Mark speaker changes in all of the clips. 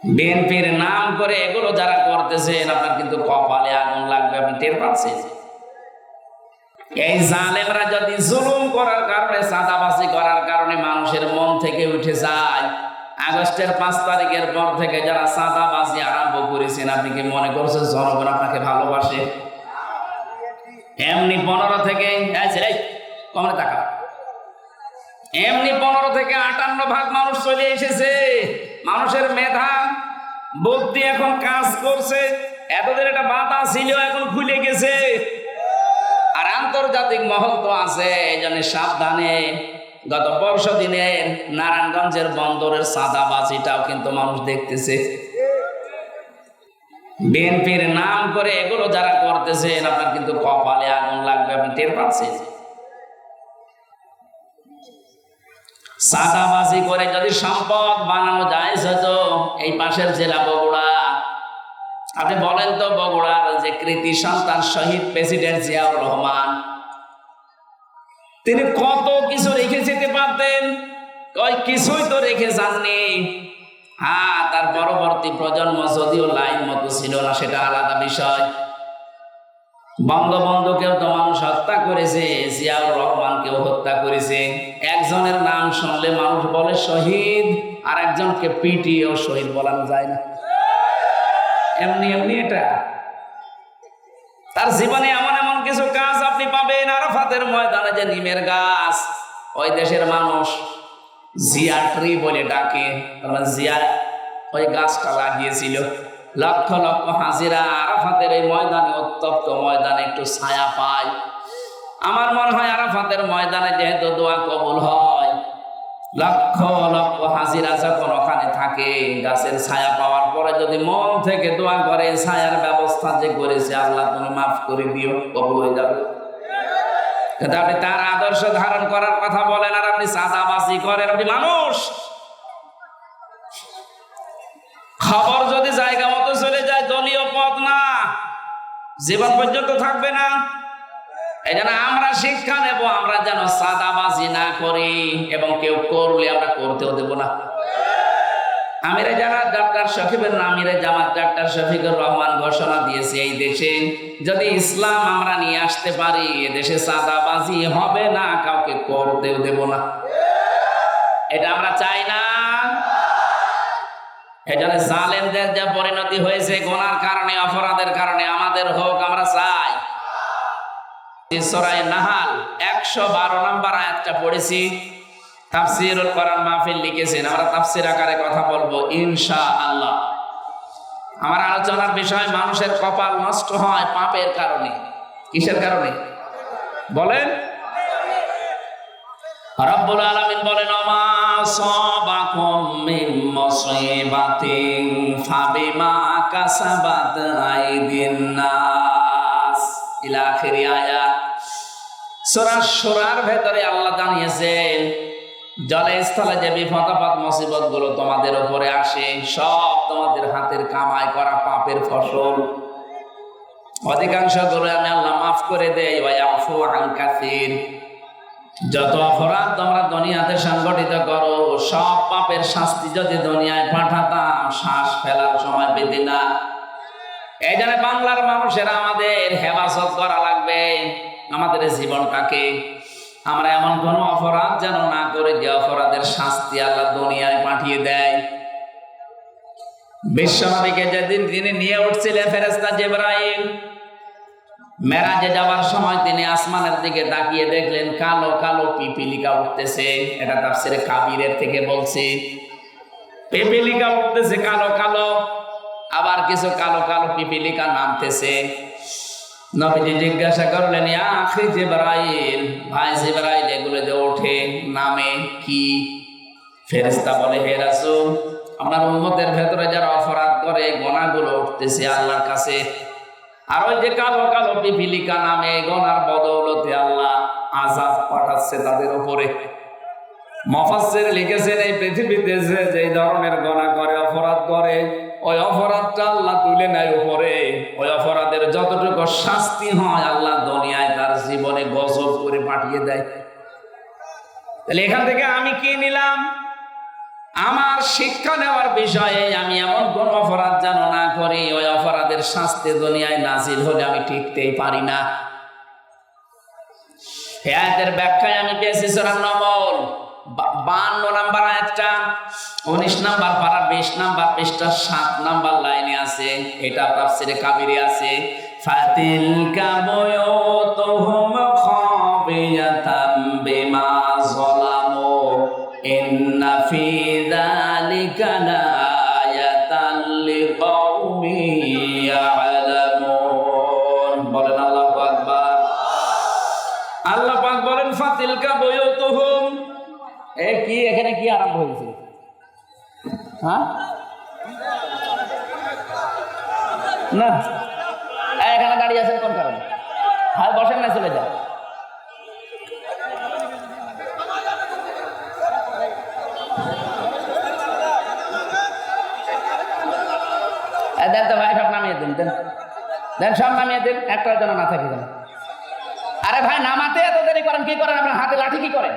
Speaker 1: বিএনপির নাম করে এগুলো যারা করতেছেন আপনার কিন্তু কপালে আগুন লাগবে, আপনি টের পাচ্ছেন। এই জালেমরা যদি জুলুম করার কারণে, চাঁদাবাজি করার কারণে মানুষের মন থেকে উঠে যায়, আগস্টের 5 তারিখের পর থেকে যারা চাঁদাবাজি আরম্ভ করেছেন, আপনি কি মনে করছেন জনগণ আপনাকে ভালোবাসে? এমনি 15 থেকে কমে টাকা এমনি 15 থেকে 58% মানুষ চলে এসেছে। মানুষের মেধা বুদ্ধি এখন কাজ করছে। এতদিন এটা বাধা ছিল, এখন খুলে গেছে। আর আন্তর্জাতিক মহল তো আছে, এই জন্য সাবধানে। গত পরশু দিনের নারায়ণগঞ্জের বন্দরের চাঁদাবাজিটাও কিন্তু মানুষ দেখতেছে। বিএনপির নাম করে এগুলো যারা করতেছেন, আপনার কিন্তু কপালে আগুন লাগবে, আপনি টের পাচ্ছেন। চাঁদাবাজি করে যদি সম্পদ বানানো যায়, তো এই পাশের জেলা বগুড়া, আপনি বলেন তো বগুড়ার যে কৃতি সন্তান শহীদ প্রেসিডেন্ট জিয়াউর রহমান, তিনি কত কিছু রেখে যেতে পারতেন, কিছুই তো রেখে যাননি। হ্যাঁ, তার পরবর্তী প্রজন্ম যদিও লাইন মতো ছিল না, সেটা আলাদা বিষয়। বঙ্গবন্ধুকেও তো মানুষ হত্যা করেছে, জিয়াউর রহমানকেও হত্যা করেছে। একজনের নাম শুনলে মানুষ বলে শহীদ, আর একজনকে পিটিয়েও শহীদ বলানো যায় না। এমনি এমনি এটা তার জীবনে এমন এমন কিছু কাজ আপনি পাবেন। আরাফাতের ময়দানে যে নিমের গাছ, ওই দেশের মানুষ জিয়া ট্রি বলে ডাকে, জিয়া ওই গাছটা লাগিয়েছিল। লক্ষ লক্ষ হাজিরা আরাফাতের এই ময়দানে, উত্তপ্ত ময়দানে একটু ছায়া পায়। আমার মনে হয় আরাফাতের ময়দানে যেহেতু দোয়া কবুল হয়, লক্ষ লক্ষ হাজিরা যখন ওখানে থাকে, গাছের ছায়া পাওয়ার পরে যদি মন থেকে দোয়া করে, ছায়ার ব্যবস্থা যে করেছে আল্লাহ তুমি মাফ করে দিও, কবুল হয়ে যাবে। কিন্তু আপনি তার আদর্শ ধারণ করার কথা বলেন, আর আপনি চাঁদাবাজি করেন। আপনি মানুষ, খবর যদি জায়গা মতো চলে যায়, দলীয় পদ না, জীবন পর্যন্ত থাকবে না। এই জন্য আমরা শিক্ষা নেব, আমরা যেন চাঁদাবাজি না করি, এবং কেউ করলে আমরা করতেও দেব না। আমিরে জামাত ডাক্তার শফিকুর আমিরে জামাত ডাক্তার শফিকুর রহমান ঘোষণা দিয়েছে, এই দেশে যদি ইসলাম আমরা নিয়ে আসতে পারি, এদেশে চাঁদাবাজি হবে না, কাউকে করতেও দেব না। এটা আমরা চাই না। এজন্য জালেমদের যে পরিণতি হয়েছে গুনার কারণে, অপরাধের কারণে, আমাদের হোক, আমরা চাই। সূরা নাহাল 112 নম্বর আয়াতটা পড়েছি। তাফসীরুল কোরআন মাহফিল লিখেছেন, আমরা তাফসীর আকারে কথা বলবো ইনশাআল্লাহ। আমার আলোচনার বিষয়, মানুষের কপাল নষ্ট হয় পাপের কারণে। কিসের কারণে বলেন? রব্বুল আলামিন বলেন, আমা সাবাকুম মিন মুসিবাতিন ফাবিমা কাসাবাত আইদিন নাস, ইলা আখিরি আয়াত। সূরা শুরার ভেতরে আল্লাহ জানিয়েছেন, জলে স্থলে যে বিপদ আপদ মুসিবত গুলো তোমাদের উপরে আসে, সব তোমাদের হাতের কামাই করা পাপের ফসল। অধিকাংশ গুলো আমি আল্লাহ মাফ করে দেই, ওয়া ইয়াফু আন কাসীর। যত অপরাধ তোমরা দুনিয়াতে সংগঠিত করো, সব পাপের শাস্তি যদি দুনিয়ায় পাঠাতাম, শ্বাস ফেলার সময় পেতে না। এই জন্য বাংলার মানুষেরা আমাদের হেফাজত করা লাগবে, আমাদের জীবনটাকে। আমরা এমন কোন অপরাধ যেন না করে, যে অপরাধের শাস্তি আল্লাহ দুনিয়ায় পাঠিয়ে দেয়। বিশ্বনবীকে যেদিন তিনি নিয়ে উঠছিলেন ফেরেশতা জিবরাইল, মেরাজে যাওয়ার সময় তিনি আসমানের দিকে তাকিয়ে দেখলেন কালো কালো পিপিলিকা উঠতেছে। এটা তাফসীরে কাবীরের থেকে বলছি, পিপিলিকা উঠতেছে কালো কালো, আবার কিছু কালো কালো পিপিলিকা নামতেছে। নবীজি জিজ্ঞাসা করলেন, ইয়া আখি জিবরাইল, ভাই জিবরাইল, এগুলো যে ওঠে নামে কি? ফেরেশতা বলে, হে রাসূল, আপনার উম্মতের ভেতরে যারা অপরাধ করে, গুনাহগুলো উঠতেছে আল্লাহর কাছে। আর ওই যে কালো কালো পিপিলিকা নামে, গুনার বদৌলতে আল্লাহ আযাব পাঠাচ্ছে তাদের উপরে। মুফাসসির লিখেছেন, এই পৃথিবীতে যে ধরনের গুনাহ করে, অপরাধ করে, ওই অপরাধটা আল্লাহ তুলে নেয় উপরে। ওই অপরাধের যতটুকু শাস্তি হয়, আল্লাহ দুনিয়ায় তার জীবনে গজব করে পাঠিয়ে দেয়। তাহলে এখান থেকে আমি কি নিলাম? আমার শিক্ষা নেওয়ার বিষয়ে আমি এমন কোন অপরাধ যেন না করি ওই অপরাধের শাস্তি দুনিয়ায় নাজিল হলে আমি টিকতেই পারি না। এই আয়াতের ব্যাখ্যায় আমি পেয়েছি সূরা নমল 52 নম্বর আয়াতটা, 19 নম্বর পারা 20 নম্বর পৃষ্ঠা 7 নম্বর লাইনে আছে। এটা তাফসীরে কাবীরে আছে। ফাতিলকা বুয়ুতুহুম খাবিয়াতাম বিমা যালামু ইন্না ফি যালিকা লাআয়াতান লিকাওমিন ইয়ালামুন। বলেন আল্লাহু আকবার। আল্লাহ পাক বলেন ফাতিলকা বুয়ুতুহুম, কি এখানে কি আরম্ভ হয়েছে? হ্যাঁ না এখানে দাঁড়িয়ে আছেন কোন কারণে? হ্যাঁ বসেন না, চলে যান। দেন তো ভাই, সব নামিয়ে দিন, দেন দেন, সব নামিয়ে দিন, একটার জন্য না থাকি কেন? আরে ভাই নামাতে এত দেরি করেন, কি করেন আপনার হাতে লাঠি কি করেন?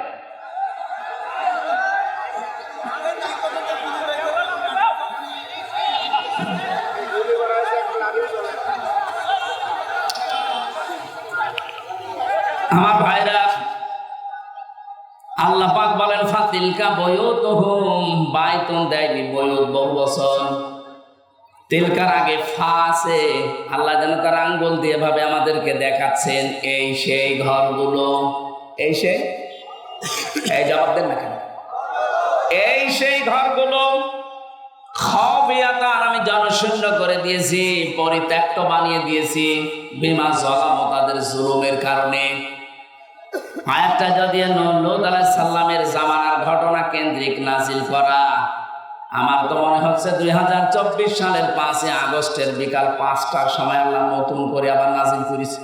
Speaker 1: আমার ভাইরা, আল্লাহ পাক বলেন ফাতিলকা বুয়ুতুহুম, বাইতুন দেয়নি, বুয়ুত বহুবচন। তিলকার আগে ফা আছে। আল্লাহ যেন তার আঙ্গুল দিয়ে ভাবে আমাদেরকে দেখাচ্ছেন এই সেই ঘরগুলো, এই সেই, এই জবাব দেন না কেন? এই সেই ঘরগুলো খাবিয়াতান, আমি জনশূন্য করে দিয়েছি, পরিত্যক্ত বানিয়ে দিয়েছি, বিমা যালামু, তাদের জুলুমের কারণে। আয়াতটা যদি লূত আলাইহিস সালামের জামানার ঘটনা কেন্দ্রিক নাজিল করা, আমার তো মনে হচ্ছে 2024 সালের 5 আগস্টের বিকাল 5টার সময় আল্লাহ নতুন করে আবার নাজিল করেছে।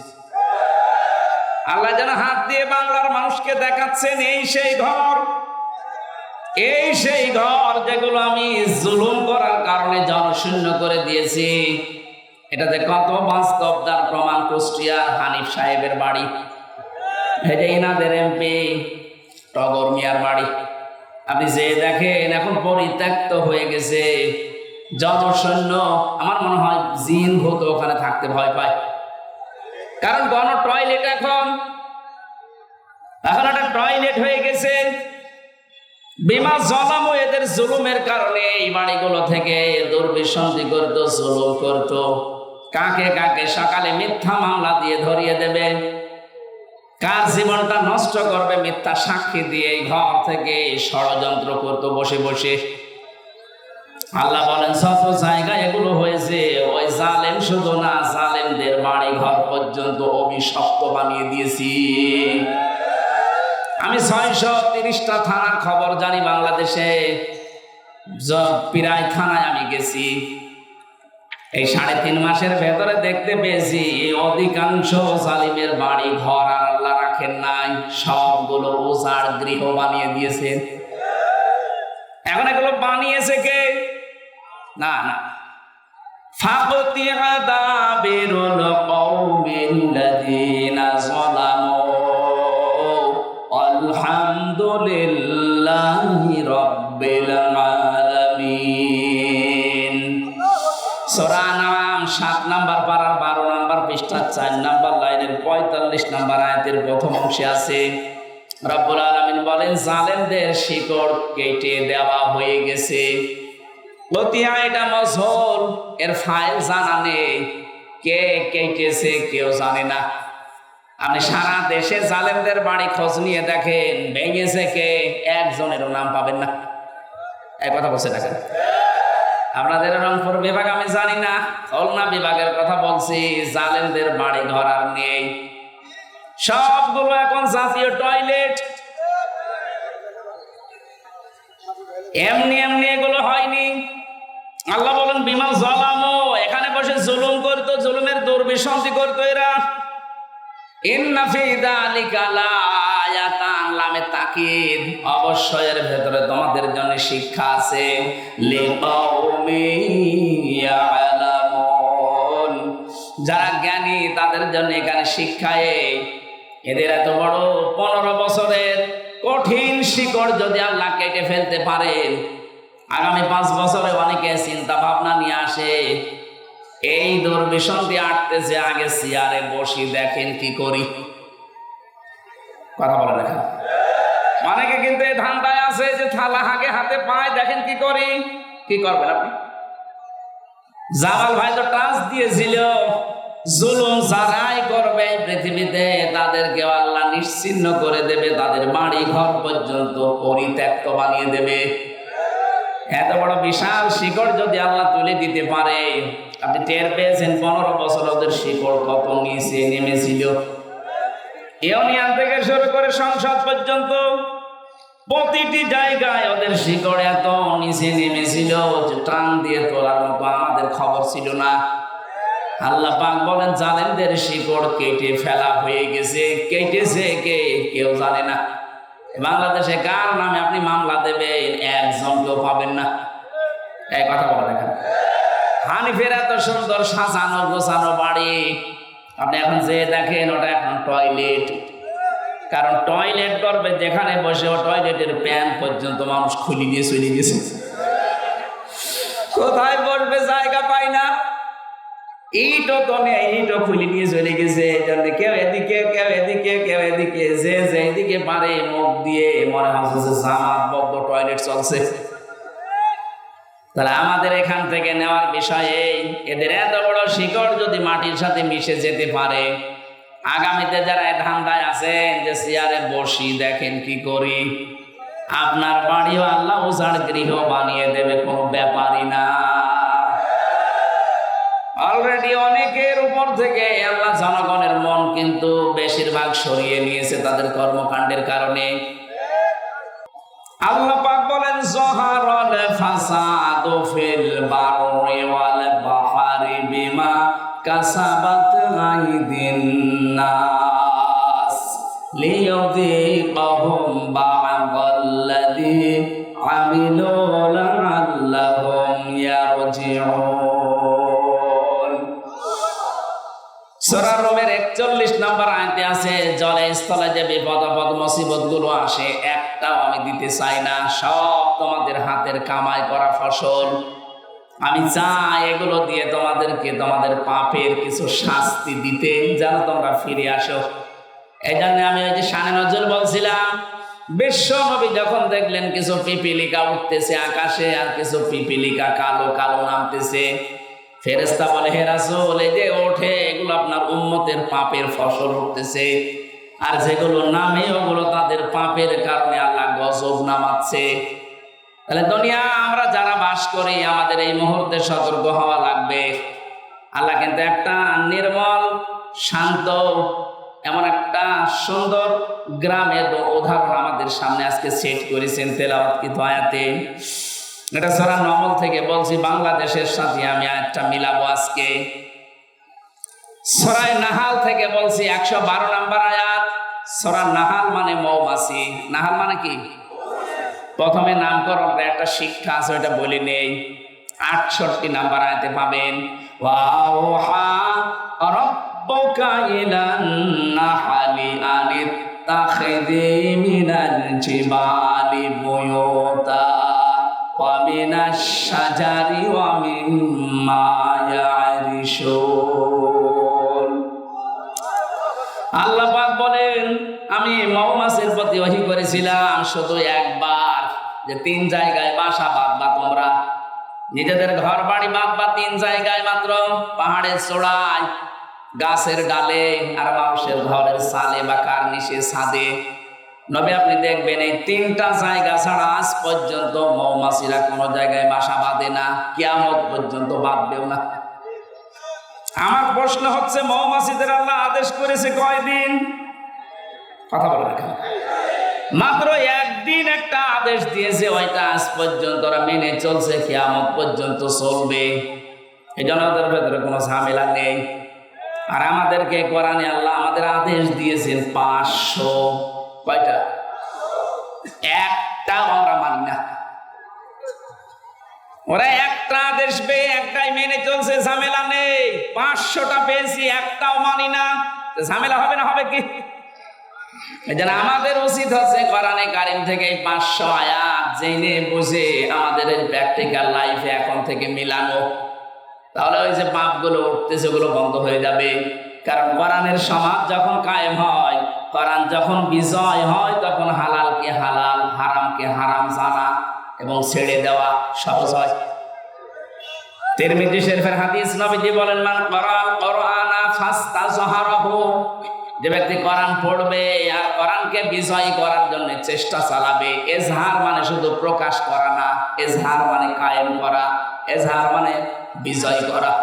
Speaker 1: আল্লাহ যেন হাত দিয়ে বাংলার মানুষকে দেখাচ্ছেন এই সেই ঘর, এই সেই ঘর যেগুলো আমি জুলুম করার কারণে জনশূন্য করে দিয়েছি। এটাতে কত বাস্তব তার প্রমাণ কুষ্টিয়ার হানিফ সাহেবের বাড়ি, এটা ইনাদের এমপি টগর মিয়ার বাড়ি। আপনি যে দেখেন এখন পরিত্যক্ত হয়ে গেছে, জনশূন্য। আমার মনে হয় জিন ভূত ওখানে থাকতে ভয় পায়, কারণ গণ টয়লেট এখন একটা টয়লেট হয়ে গেছে। বিমা যালামু, এদের জুলুমের কারণে এই বাড়িগুলো থেকে দুর্বিসন্ধি করত, জুলুম করত। কাকে কাকে সকালে মিথ্যা মামলা দিয়ে ধরিয়ে দেবে, কার জীবনটা নষ্ট করবে মিথ্যা সাক্ষী দিয়ে, এই ঘর থেকে ষড়যন্ত্র করত বসে বসে। আল্লাহ বলেন যত জায়গায় এগুলো হয়েছে, ওই জালেম শুধু না, জালেমদের বাড়ি ঘর পর্যন্ত অভিশপ্ত বানিয়ে দিয়েছি। আমি 630টা থানার খবর জানি বাংলাদেশে, প্রায় থানায় আমি গেছি। এই 3.5 মাসের ভেতরে দেখতে পেয়েছি অধিকাংশ জালিমের বাড়ি ঘর আর আল্লাহ রাখেন নাই, সবগুলো উজাড় গৃহ বানিয়ে দিয়েছে। এখন এগুলো বানিয়েছে কে? না না, ফাকতিয়া দাবিরুল কওমিল্লাযিনা যালামু আলহামদুলিল্লাহি রাব্বিল আলামিন। সূরা নাম 7 নম্বর পারার 12 নম্বর পৃষ্ঠা 4 নম্বর লাইনের 45 নম্বর আয়াতের প্রথম অংশে আছে রব্বুল আলামিন বলেন জালেমদের শিকড় কেটে দেওয়া হয়ে গেছে। লতিয়া এটা মজহুল, এর ফাইল জানা নেই, কে কেটেছে কেউ জানে না। আপনি সারা দেশে জালেমদের বাড়ি খোঁজ নিয়ে দেখেন, ভেঙেছে কে, একজনেরও নাম পাবেন না। এই কথা বলছে দেখেন। আপনাদের রংপুর বিভাগ আমি জানি না, খুলনা বিভাগের কথা বলছি, জালেমদের বাড়ি ঘর আর নেই, সবগুলো এখন জাতীয় টয়লেট। এমনি এমনি এগুলো হয়নি। আল্লাহ বলেন বিমা যালামু, এখানে বসে জুলুম করতো, জুলুমের দুর্বিসন্ধি করতো এরা। ইন্না ফি যালিকা লাআয়াতান, লামে তাকিদ, অবশ্যই এর ভেতরে তোমাদের জন্য শিক্ষা আছে। লিকাওমিন ইয়ালামুন, যারা জ্ঞানী তাদের জন্য এখানে শিক্ষায়। এদের এত বড় 15 বছরের কঠিন শিকড় যদি আল্লাহ কেটে ফেলতে পারেন, আগামী 5 বছরে অনেকে চিন্তা ভাবনা নিয়ে আসে, এই দুর্বিষণ দিয়ে আটতেছে, আগে চেয়ারে বসি দেখেন কি করি। কথা বলে দেখেন, অনেকে কিন্তু এই ধান্দায় আছে যে থালা আগে হাতে পায়, দেখেন কি করি। কি করবেন আপনি? জামাল ভাই তো টাচ দিয়েছিল, জুলুম যারাই করবে পৃথিবীতে তাদেরকে আল্লাহ নিশ্চিহ্ন করে দেবে, তাদের বাড়ি ঘর পর্যন্ত পরিত্যক্ত বানিয়ে দেবে। এত বড় বিশাল শিকড় যদি আল্লাহ তুলে দিতে পারে, আপনি টের পেয়েছেন 15 বছর ওদের শিকড় কত নিচে নেমেছিল। ইউনিয়ন থেকে শুরু করে সংসদ পর্যন্ত প্রতিটি জায়গায় ওদের শিকড় এত নিচে নেমেছিল যে টান দিয়ে তোলার মতো আমাদের খবর ছিল না। আল্লাহ পাক বলেন, জালেমদের শিকড় কেটে ফেলা হয়ে গেছে। কেটেছে কে? কেউ জানে না। বাংলাদেশে কার নামে আপনি মামলা দেবেন, একজনকেও পাবেন না। এই কথা বলে দেখেন, হানিফের এত সুন্দর সাজানো গোছানো বাড়ি, আপনি এখন যে দেখেন ওটা এখন টয়লেট। কারণ টয়লেট করবে যেখানে বসে, ও টয়লেটের প্যান পর্যন্ত মানুষ খুলে দিয়ে চলে গেছে। কোথায় বসবে জায়গা পায় না, ইটও তো নেই, ইটও খুলে নিয়ে চলে গেছে। এই জন্য কেউ এদিকে, কেউ এদিকে, কেউ এদিকে, যে যেদিকে পারে মুখ দিয়ে মনে হচ্ছে জামাত বদ্ধ টয়লেট চলছে। তাহলে আমাদের এখান থেকে নেওয়ার বিষয়ে এদের এত বড় শিকড় যদি মাটির সাথে মিশে যেতে পারে, আগামীতে যারা ধান্দায় আছেন যে চেয়ারে বসি দেখেন কি করি, আপনার বাড়িও আল্লাহ উজাড় গৃহ বানিয়ে দেবে, কোনো ব্যাপারই না। অলরেডি অনেকের উপর থেকে আল্লাহ জনগণের মন কিন্তু বেশিরভাগ সরিয়ে নিয়েছে তাদের কর্মকাণ্ডের কারণে। আল্লাহ পাক বলেন, যহারাল ফাসাদু ফিল বাররি ওয়াল বাহরি বিমা কাসাবাত আইদিন নাস লিয়ুযীকাহুম বা'দাল্লাযী আমিলু লা'আল্লাহুম ইয়ারজিউন। সূরা রুমের 41 নম্বর আয়াতে আছে, জলে স্থলে যে বিপদ আপদ মুসিবত গুলো আসে একটাও আমি দিতে চাই না, সব তোমাদের হাতের কামাই করা ফসল। আমি চাই এগুলো দিয়ে তোমাদেরকে তোমাদের পাপের কিছু শাস্তি দিতে, যেন তোমরা ফিরে আসো। এই জন্য আমি ওই যে শানে নজরুল বলছিলাম, বিশ্ব নবী যখন দেখলেন কিছু পিপিলিকা উঠতেছে আকাশে আর কিছু পিপিলিকা কালো কালো নামতেছে, ফেরেশতা বলে, হে রাসূল, এই যে ওঠে এগুলো আপনার উম্মতের পাপের ফসল উঠতেছে, আর যেগুলো নামে ওগুলো তাদের পাপের কারণে আল্লাহ গজব নামাচ্ছে। তাহলে দুনিয়া আমরা যারা বাস করি, আমাদের এই মুহূর্তে সতর্ক হওয়া লাগবে। আল্লাহ কিন্তু একটা নির্মল শান্ত এমন একটা সুন্দর গ্রামের উদাহরণ আমাদের সামনে আজকে সেট করেছেন তেলাওয়াতকৃত আয়াতে। এটা সূরা নমল থেকে বলছি, বাংলাদেশের সাথে আমি আয়াতটা মিলাবো আজকে। সূরা নাহাল থেকে বলছি, 112 নম্বর আয়াত। সূরা নাহাল মানে মৌমাছি। নাহাল মানে কি? প্রথমে নামকরণের একটা শিক্ষা আছে, ওইটা বলে নেই। 68 নাম্বার আয়াতে পাবেন, ওয়াওহা রাব্বুকা ইলান নাহলি আনিত্তাখিযি মিনাল জিবালি বুয়ুতা ওয়া মিনাশ শাজারি ওয়া মিম্মা ইয়ারিশুন। আল্লাহ পাক বলেন, আমি মৌমাছির প্রতি ওহী করেছিলাম শুধু একবার, যে 3 জায়গায় বাসা বাঁধবা তোমরা, নিজেদের ঘর বাড়ি বাঁধবা 3 জায়গায় মাত্র, পাহাড়ের চূড়ায়, গাছের ডালে, আর মানুষের ঘরের ছালে বা কার্নিশে ছাদে। নবী আপনি দেখবেন এই 3টা জায়গা ছাড়া আজ পর্যন্ত মৌমাছিরা কোনো জায়গায় বাসা বাঁধে না, কিয়ামত পর্যন্ত বাঁধবেও না। আমার প্রশ্ন হচ্ছে, মৌমাছিদের আল্লাহ আদেশ করেছে কয়দিন? কথা বলে দেখেন, মাত্র একদিন একটা আদেশ দিয়েছে, ওইটা আজ পর্যন্ত ওরা মেনে চলছে, কিয়ামত পর্যন্ত চলবে। এই জন্য ওদের ভেতরে কোনো ঝামেলা নেই। আর আমাদেরকে কোরআনে আল্লাহ আমাদের আদেশ দিয়েছেন 500। কয়টা? একটাও আমরা মানি না। ওরা একটা আদেশ পেয়ে একটাই মেনে চলছে, ঝামেলা নেই। 500টা পেয়েছি, একটাও মানি না, ঝামেলা হবে না? হবে কি? এজন্য আমাদের উচিত হচ্ছে কোরআনে কারিম থেকে 500 আয়াত জেনে বুঝে আমাদের এই প্র্যাকটিক্যাল লাইফে এখন থেকে মিলানো। তাহলে ওই যে পাপগুলো উঠতেছে ওগুলো বন্ধ হয়ে যাবে। কারণ কোরআনের সমাজ যখন কায়েম হয়, কোরআন যখন বিজয় হয়, তখন হালালকে হালাল, হারামকে হারাম জানা এবং ছেড়ে দেওয়া সহজ হয়। তিরমিজি শরীফের হাদিস, নবীজি বলেন, মান ক্বারাআল কুরআনা ফাস্তাযহারাহু, যে ব্যক্তি কোরআন পড়বে আর কোরআনকে বিজয় করার জন্য চেষ্টা চালাবে। এজহার মানে শুধু প্রকাশ করা না, এজহার মানে কায়েম করা, এজহার মানে বিজয় করা।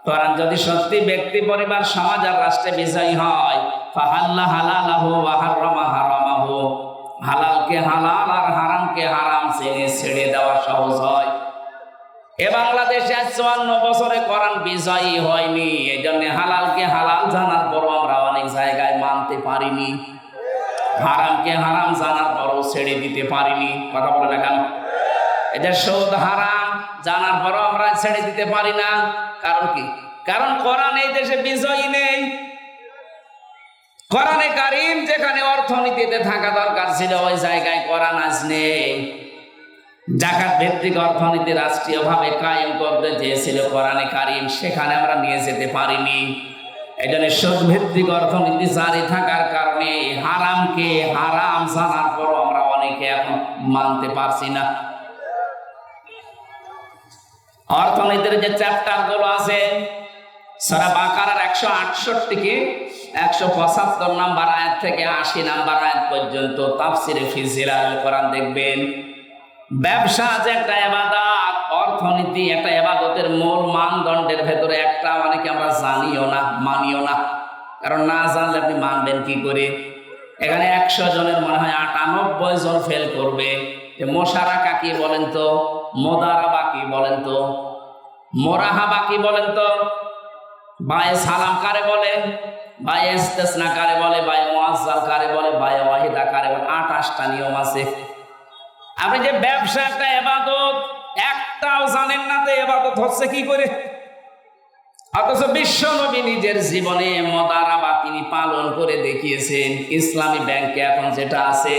Speaker 1: কোরআন যদি সত্যি ব্যক্তি, পরিবার, সমাজ আর রাষ্ট্রে বিজয়ী হয়, ফাহাল্লা হালালাহু ওয়া হারামা হারামাহু, হালালকে হালাল আর হারামকে হারাম ছেড়ে দেওয়া সহজ হয়। এ বাংলাদেশে 54 বছরে কোরআন বিজয়ী হয়নি, এই জন্য হালালকে হালাল জানার পরও আমরা অনেক জায়গায় মানতে পারিনি, হারামকে হারাম জানার পরও ছেড়ে দিতে পারিনি। কথা বলে না কেন? এটা সুদ হারাম জানার পরও আমরা ছেড়ে দিতে পারি না। কারণ কি? কারণ কোরআন এই দেশে বিজয়ী নেই। কোরআনে কারিম যেখানে অর্থনীতিতে থাকা দরকার ছিল, ওই জায়গায় কোরআন আজ নেই। জাকাত ভিত্তিক অর্থনীতি রাষ্ট্রীয়ভাবে কায়েম করতে চেয়েছিল কোরআনে কারিম, সেখানে আমরা নিয়ে যেতে পারিনি। এই জন্য সুদ ভিত্তিক অর্থনীতি জারি থাকার কারণে হারামকে হারাম জানার পরও আমরা অনেকে এখন মানতে পারছি না। অর্থনীতির যে চ্যাপ্টার গুলো আছে, সূরা বাকারার 168 কি 175 নম্বর আয়াত থেকে 80 নম্বর আয়াত পর্যন্ত তাফসিরে ফি জিলাল কোরআন দেখবেন। ব্যবসা যে একটা ইবাদত, অর্থনীতি একটা ইবাদতের মূল মানদণ্ডের ভেতরে একটা, অনেকে আমরা জানিও না, মানিও না। কারণ না জানলে আপনি মানবেন কি করে? এখানে 100 জনের মনে হয় 98 জন ফেল করবে যে মোশারাকা কি বলেন তো, মোদারাবা কি বলেন তো, মোরাহাবা কি বলেন তো, বায়ে সালাম কারে বলে, বায়ে ইস্তিসনা কারে বলে, বায়ে মুআজ্জাল কারে বলে, বায়ে ওয়াহিদা কারে বলে। 28টা নিয়ম আছে। আপনি যে ব্যবসা একটা ইবাদত, একটাও জানেন না তো ইবাদত হচ্ছে কি করে। অথচ বিশ্ব নবী নিজের জীবনে মুদারাবা তিনি পালন করে দেখিয়েছেন। ইসলামী ব্যাংকে এখন যেটা আছে,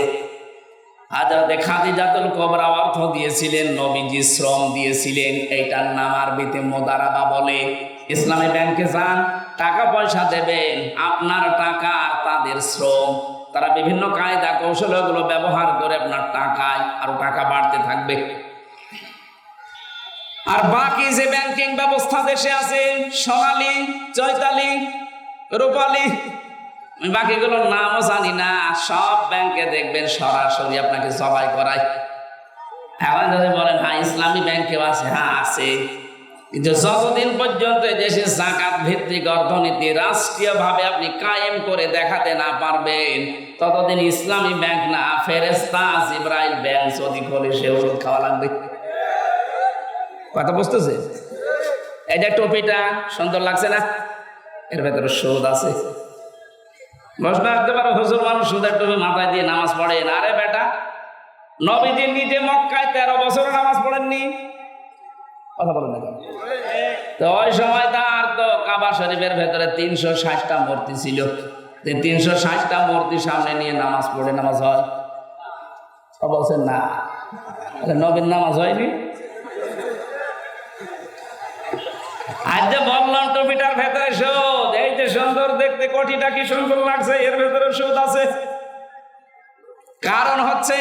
Speaker 1: হযরত খাদিজাতুল কুবরা অর্থ দিয়েছিলেন, নবীজি শ্রম দিয়েছিলেন, এইটার নাম আরবিতে মুদারাবা বলে। ইসলামী ব্যাংকে যান, টাকা পয়সা দেবেন, আপনার টাকা আর তাদের শ্রম, তারা বিভিন্ন কায়দা কৌশল গুলো ব্যবহার করে আপনার টাকায় আরো টাকা বাড়তে থাকবে। আর বাকি যে ব্যাংকিং ব্যবস্থা দেশে আছে, সোনালী, চৈতালি, রূপালী, বাকিগুলোর নামও জানি না, সব ব্যাংকে দেখবেন সরাসরি আপনাকে জবাই করায়। এখন যদি বলেন হ্যাঁ ইসলামী ব্যাংকেও আছে, হ্যাঁ আছে, কিন্তু যতদিন পর্যন্ত দেশে যাকাত ভিত্তিক অর্থনীতি রাষ্ট্রীয়ভাবে আপনি কায়েম করে দেখাতে না পারবেন, ততদিন ইসলামী ব্যাংক না, ফেরেশতা জিবরাইল ব্যাংক যদি খোলে সে ওষুধ খাওয়া লাগবে। কথা বুঝতেছে? এটা টুপিটা সুন্দর লাগছে না? এর ভেতরে সুদ আছে। প্রশ্ন আসতে পারো, হুজুর মানুষ সুদের টুপি মাথায় দিয়ে নামাজ পড়েন। আরে বেটা, নবীজি নিজে মক্কায় 13 বছর নামাজ পড়েননি? কথা বলেন না। তো ওই সময় তার তো কাবা শরীফের ভেতরে 360টা মূর্তি ছিল। 360টা মূর্তি সামনে নিয়ে নামাজ পড়ে নামাজ হয়? বলছেন না, নবীর নামাজ হয়নি। আজ যে বললাম টুপিটার ভেতরে সুদ, এই যে সুন্দর দেখতে কোটিটা কি সুন্দর লাগছে, এর ভেতরে সুদ আছে। কারণ হচ্ছে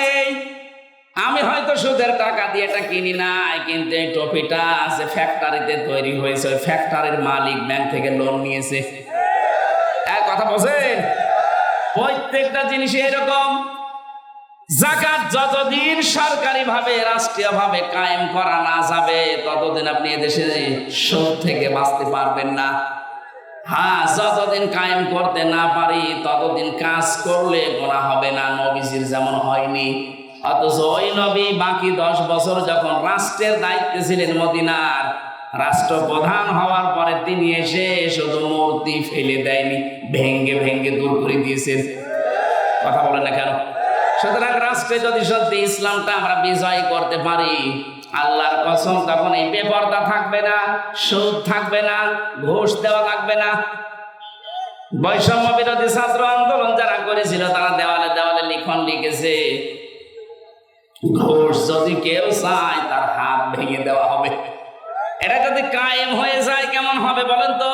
Speaker 1: আমি হয়তো সুদের টাকা দিয়ে এটা কিনি নাই, কিন্তু এই টুপিটা আছে ফ্যাক্টরিতে তৈরি হয়েছে, ওই ফ্যাক্টরির মালিক ব্যাংক থেকে লোন নিয়েছে। এক কথা বলছেন, প্রত্যেকটা জিনিস এরকম। যাকাত যতদিন সরকারি ভাবে রাষ্ট্রীয় ভাবে কায়েম করা না যাবে, ততদিন আপনি এদেশে সুদ থেকে বাঁচতে পারবেন না। হ্যাঁ, যতদিন কায়েম করতে না পারি ততদিন কাজ করলে গোনা হবে না, নবীজির যেমন হয়নি। অথচ ওই নবী বাকি 10 বছর যখন রাষ্ট্রের দায়িত্বে ছিলেন মদিনার, রাষ্ট্রপ্রধান হওয়ার পরে তিনি এসে শুধু মূর্তি ফেলে দেয়নি, ভেঙ্গে ভেঙ্গে দূর করে দিয়েছেন। কথা বলেন না কেন? সুতরাং রাষ্ট্রে যদি সত্যি ইসলামটা আমরা বিজয় করতে পারি, আল্লাহর কসম, তখন এই বেপরদা থাকবে না, সুদ থাকবে না, ঘুষ দেওয়া লাগবে না। বৈষম্য বিরোধী ছাত্র আন্দোলন যারা করেছিল তারা দেওয়ালে দেওয়ালে লিখন লিখেছে, ঘুষ যদি কেউ চায় তার হাত ভেঙে দেওয়া হবে। এটা যদি কায়েম হয়ে যায় কেমন হবে বলেন তো?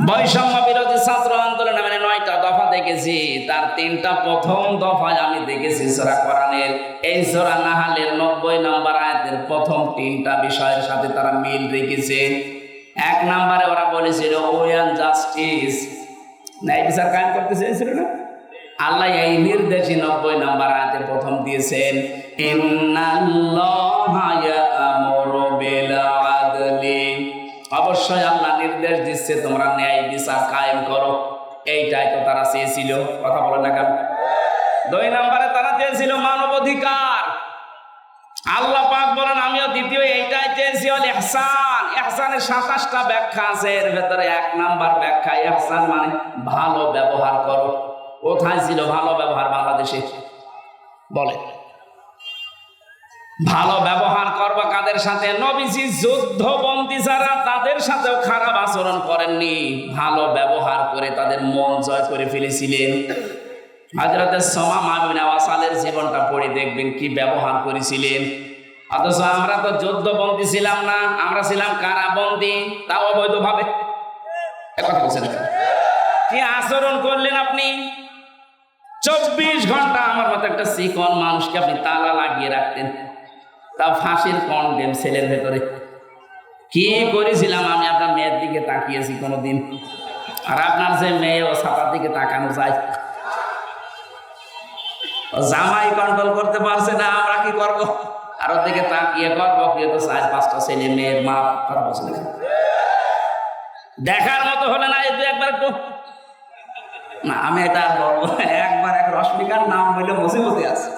Speaker 1: বৈষম্য বিরোধী ছাত্র আন্দোলন মানে 9টা দফা দেখেছি, তার 3টা প্রথম দফায় আমি দেখেছি সূরা কোরআনের এই সূরা নাহলের 90 নম্বর আয়াতের প্রথম 3টা বিষয়ের সাথে তারা মিল রেখেছে। 1 নম্বরে ওরা বলেছিল ওয়ান জাস্টিস, ন্যায় বিচার কায়েম করতে চেয়েছিল না? আল্লাহ এই নির্দেশই 90 নম্বর আয়াতে প্রথম দিয়েছেন, ইন্নাল্লাহা ইয়া'মুরু বিল আদলি, অবশ্যই আল্লাহ নির্দেশ দিচ্ছে তোমরা ন্যায় বিচার কায়েম করো। এইটাই তো তারা চেয়েছিল, কথা বলে না কেন? 2 নম্বরে তারা চেয়েছিল মানবাধিকার। আল্লাহ পাক বলেন আমিও দ্বিতীয় এইটাই চেয়েছি, হল ইহসান। ইহসানের 27টা ব্যাখ্যা আছে, এর ভেতরে 1 নম্বর ব্যাখ্যা ইহসান মানে ভালো ব্যবহার করো। কোথায় ছিল ভালো ব্যবহার বাংলাদেশে? বলে ভালো ব্যবহার করবা কাদের সাথে? নবীজি যুদ্ধবন্দী যারা তাদের সাথেও খারাপ আচরণ করেননি, ভালো ব্যবহার করে তাদের মন জয় করে ফেলেছিলেন। হযরত সুমামা বিন ওয়াসালের জীবনটা পড়ে দেখবেন কি ব্যবহার করেছিলেন। অথচ আমরা তো যুদ্ধবন্দী ছিলাম না, আমরা ছিলাম কারাবন্দী, তাও অবৈধভাবে। কথা বলছেন কি আচরণ করলেন আপনি? 24 ঘন্টা আমার মতো একটা চিকন মানুষকে আপনি তালা লাগিয়ে রাখতেন, তা ফাঁসির কন্ডেম সেলের ভেতরে। কি করেছিলাম আমি? আপনার মেয়ের দিকে তাকিয়েছি কোনোদিন? আর আপনার যে মেয়ে ও ছাতার দিকে তাকানো যায়, জামাই কন্ট্রোল করতে পারছে না, আমরা কি করব? আর ওর দিকে তাকিয়ে করবো কি? তো 4-5টা ছেলে মেয়ের মা, কথা বলছে দেখার মতো হলে না? এই 2-1 বার একটু না, আমি এটা বলবো, একবার এক রশ্মিকার নাম বলে মুসিবতে আছে।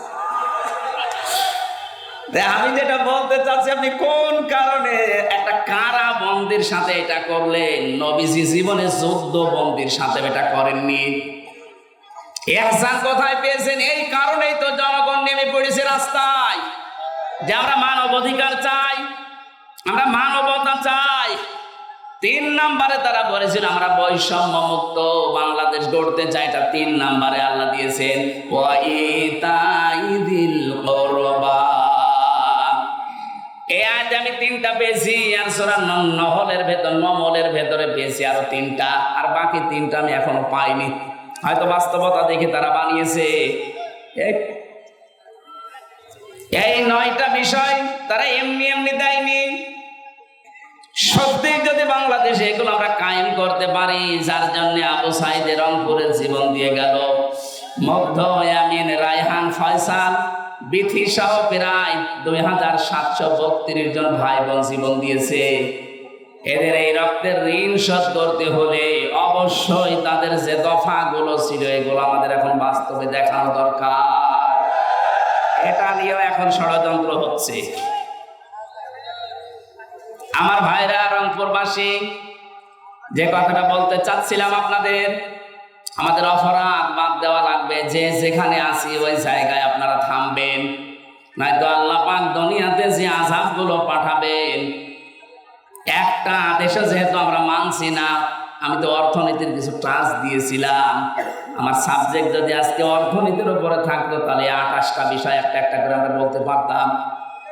Speaker 1: আমি যেটা বলতে চাচ্ছি, আপনি কোন কারণে একটা কারাবন্দির সাথে এটা করলেন? নবীজি জীবনে যুদ্ধবন্দির সাথে এটা করেননি। ইহসান কোথায় পেয়েছেন? এই কারণেই তো জনগণ নেমে পড়েছে রাস্তায়, যে আমরা মানবাধিকার চাই, আমরা মানবতা চাই। 3 নম্বরে তারা বলেছিল আমরা বৈষম্য মুক্ত বাংলাদেশ গড়তে চাই, এটা 3 নম্বরে আল্লাহ দিয়েছেন, ওয়া ইতাইদিল কুরবা। এই আয়াতে আমি 3টা পেয়েছি, আর সূরা নহলের ভেতরে পেয়েছি আরো 3টা, আর বাকি 3টা আমি এখনো পাইনি। হয়তো বাস্তবতা দেখে তারা বানিয়েছে। এই 9টা বিষয় তারা এমনি এমনি দেয়নি। সত্যি যদি বাংলাদেশে এগুলো আমরা কায়েম করতে পারি, যার জন্য আবু সাইদের রংপুরের জীবন দিয়ে গেল, মুগ্ধ ইয়ামিন, রায়হান, ফয়সাল, বিথি সহ প্রায় 2732 জন ভাই বোন জীবন দিয়েছে। এদের এই রক্তের ঋণ শোধ করতে হলে অবশ্যই তাদের যে দফাগুলো ছিল এগুলো আমাদের এখন বাস্তবে দেখানো দরকার। এটা নিয়েও এখন ষড়যন্ত্র হচ্ছে। আমার ভাইরা রংপুরবাসী, যে কথাটা বলতে চাচ্ছিলাম আপনাদের, আমাদের অপরাধ বাদ দেওয়া লাগবে। যে যেখানে আছি ওই জায়গায় আপনারা থামবেন, নয়তো আল্লাহ পাক দুনিয়াতে যে আযাবগুলো পাঠাবেন, একটা আদেশে যেহেতু আমরা মানছি না। আমি তো অর্থনীতির কিছু ক্লাস দিয়েছিলাম, আমার সাবজেক্ট যদি আজকে অর্থনীতির উপরে থাকতো তাহলে 28টা বিষয় একটা একটা করে আমরা বলতে পারতাম।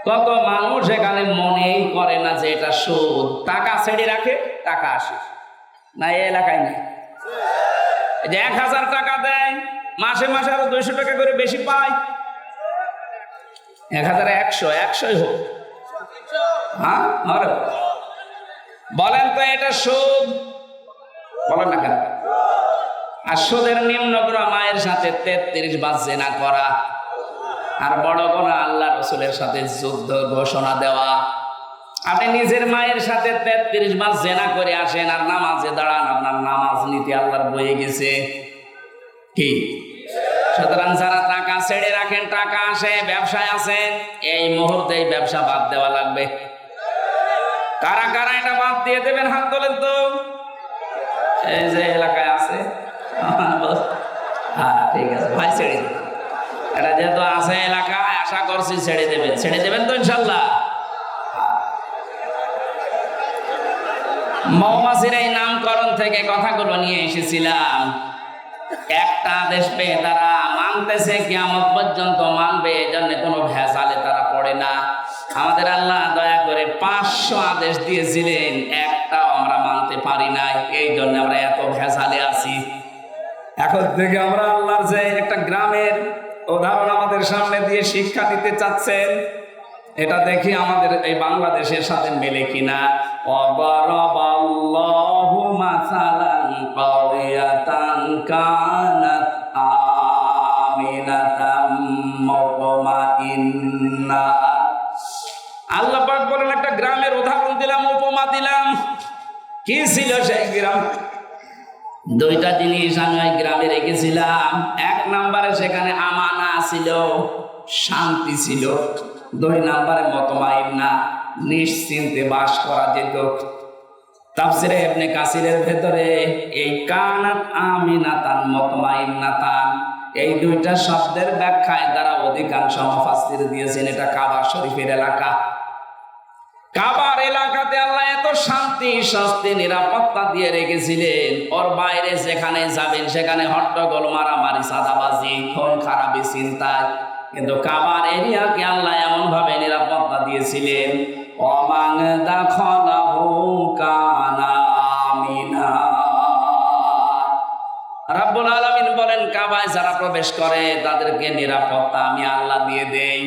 Speaker 1: কত মানুষ এখানে মনেই করে না যে এটা সুদ। টাকা ছেড়ে রাখে, টাকা আসে না, এই এলাকায় নেই। যে 1000 টাকা দেয়, মাসে মাসে আরো 200 টাকা করে বেশি পায়। 1000-100-100ই হোক, হ্যাঁ বলেন তো এটা সুদ? বলেন না কেন? আর সুদের নিম্ন গুনাহ মায়ের সাথে 33 বার জিনা করা, আর বড় গুনাহ আল্লাহ রাসূলের সাথে যুদ্ধ ঘোষণা দেওয়া। আপনি নিজের মায়ের সাথে 33 বার জিনা করে আসেন আর নামাজে দাঁড়ান, আপনার নামাজ নীতি আল্লাহর বয়ে গেছে কি? সুতরাং যারা টাকা ছেড়ে রাখেন, টাকা আসে, ব্যবসায় আছেন, এই মুহূর্তে এই ব্যবসা বাদ দেওয়া লাগবে। কারা কারা এটা বাদ দিয়ে দেবেন? হাত তোলেন তো। এই যে এলাকায় আছে, হ্যাঁ ঠিক আছে ভাই, ছেড়ে দেবেন। এটা যেহেতু আছে এলাকায়, আশা করছি ছেড়ে দেবেন। ছেড়ে দেবেন তো ইনশাল্লাহ? মৌমাছির এই নামকরণ থেকে কথাগুলো নিয়ে এসেছিলাম। একটা আদেশ পেয়ে তারা মানতেছে, কিয়ামত পর্যন্ত মানবে, এজন্য কোনো ভেজালে তারা পড়ে না। আমাদের আল্লাহ দয়া করে 500 আদেশ দিয়েছিলেন, একটাও আমরা মানতে পারি নাই, এই জন্য আমরা এত ভেজালে আছি। এখন থেকে আমরা আল্লাহর যে একটা গ্রামের উদাহরণ আমাদের সামনে দিয়ে শিক্ষা দিতে চাচ্ছেন, এটা দেখি আমাদের এই বাংলাদেশের সাথে মেলে কিনা। ওয়াবারাবাল্লাহু মাসালান কারিয়াতান কানাত আমিনাতাম মুতমাইন্না। আল্লাহ পাক বলেন একটা গ্রামের উদাহরণ দিলাম, উপমা দিলাম। কি ছিল সেই গ্রাম? দুইটা জিনিস আমি ওই গ্রামে রেখেছিলাম। এক নম্বরে সেখানে আমানা ছিল, শান্তি ছিল। 2 নম্বরে মুতমাইন্না, নিশ্চিন্তে বাস করা যেত। তাফসীরে ইবনে কাসিরের ভেতরে এই কানাত আমিনাতান মুতমাইন্নাতান, এই দুইটা শব্দের ব্যাখ্যায় তারা অধিকাংশ মুফাসসির দিয়েছেন এটা কাবা শরীফের এলাকা। কাবার এলাকাতে আল্লাহ এত শান্তি, স্বস্তি, নিরাপত্তা দিয়ে রেখেছিলেন। ওর বাইরে যেখানে যাবেন সেখানে হট্টগোল, মারামারি, চাঁদাবাজি, খুন খারাপি, চিন্তায়। কিন্তু কাবার এরিয়াকে আল্লাহ এমন ভাবে নিরাপত্তা দিয়েছিলেন, ওমান দাখালাহু কানা আমিনা। রাব্বুল আলামিন বলেন, কাবায় যারা প্রবেশ করে তাদেরকে নিরাপত্তা আমি আল্লাহ দিয়ে দেই।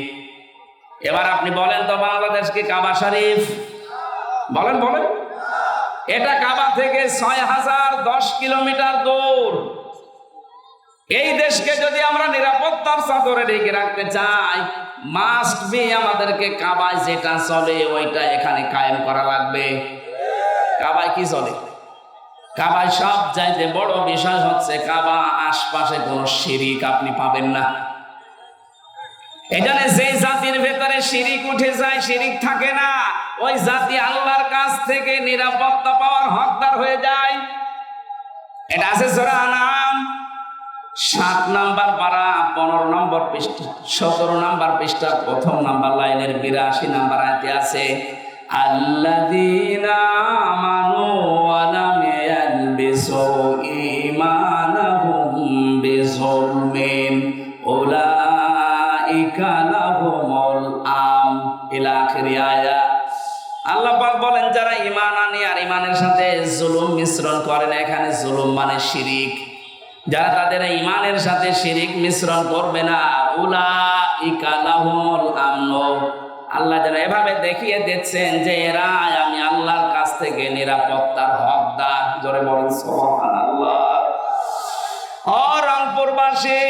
Speaker 1: এবার আপনি বলেন তো, বাংলাদেশ কি কাবা শরীফ? বলেন বলেন। এটা কাবা থেকে 6010 কিলোমিটার দূর। এই দেশকে যদি আমরা নিরাপত্তার চাদরে ঢেকে রাখতে চাই, মাস্ট বি আমাদেরকে কাবায় যেটা চলে ওইটা এখানে কায়েম করা লাগবে। কাবায় কি চলে? কাবায় সব চাইতে বড় বিষয় হচ্ছে কাবা আশপাশে কোনো শিরিক আপনি পাবেন না। এখানে যে জাতির ভেতরে শিরিক উঠে যায়, শিরিক থাকে না, ওই জাতি আল্লাহর কাছ থেকে নিরাপত্তা পাওয়ার হকদার হয়ে যায়। এটা আছে সূরা আনাম 7 নম্বর পারা 15 নম্বর পৃষ্ঠা 17 নম্বর পৃষ্ঠা 1 নম্বর লাইনের 82 নম্বর আয়াতে আছে, আল্লাযীনা আমানু ওয়া লাম ইয়ালবিসু ঈমানাহুম বিযুলমিন উলাইকা লাহুমুল আমন ইলা আখির আয়াত। আল্লাহ পাক বলেন, যারা ঈমান আনে আর ঈমানের সাথে জুলুম মিশ্রণ করে না, এখানে জুলুম মানে শিরিক, যারা তাদের ঈমানের সাথে শিরিক মিশ্রণ করবে না, উলাইকা লাহুমুল আমন, আল্লাহ যেন এভাবে দেখিয়ে দিচ্ছেন যে এরা আমি আল্লাহর কাছ থেকে নিরাপত্তার হকদার। জোরে বলেন সুবহানাল্লাহ। ও রংপুরবাসী,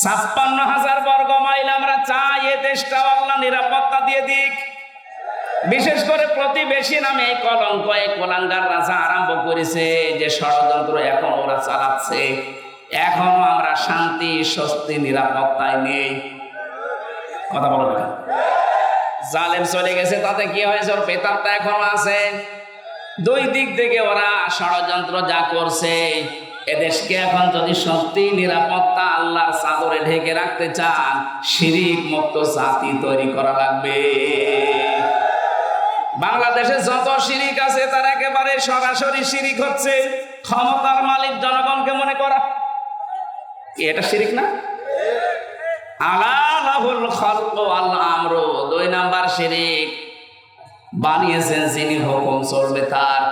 Speaker 1: 56,000 বর্গ মাইল আমরা চাই এ দেশটা আল্লাহ নিরাপত্তা দিয়ে দিক। বিশেষ করে প্রতিবেশী নামে এই কলঙ্ক, এই কোলাঙ্গার রাজা আরম্ভ করেছে যে ষড়যন্ত্র এখন ওরা চালাচ্ছে, এখনো আমরা শান্তি, স্বস্তি, নিরাপত্তায় নেই। কথা বলো না। জালেম চলে গেছে, তাতে কি হয়েছে? ওর পেতারটা এখনো আছে। 2 দিক থেকে ওরা ষড়যন্ত্র যা করছে, এদেশকে এখন যদি সত্যি নিরাপত্তা আল্লাহর চাদরে ঢেকে রাখতে চান, শিরিক মুক্ত জাতি তৈরি করা লাগবে। বাংলাদেশে যত শিরিক আছে তার একেবারে সরাসরি শিরিক হচ্ছে ক্ষমতার মালিক জনগণকে মনে করা। এটা শিরিক না? আলা লাহুল খালকু ওয়াল আমরু, 2 নাম্বার শিরিক, বানিয়েছেন যিনি, হুকুম চলবে তার।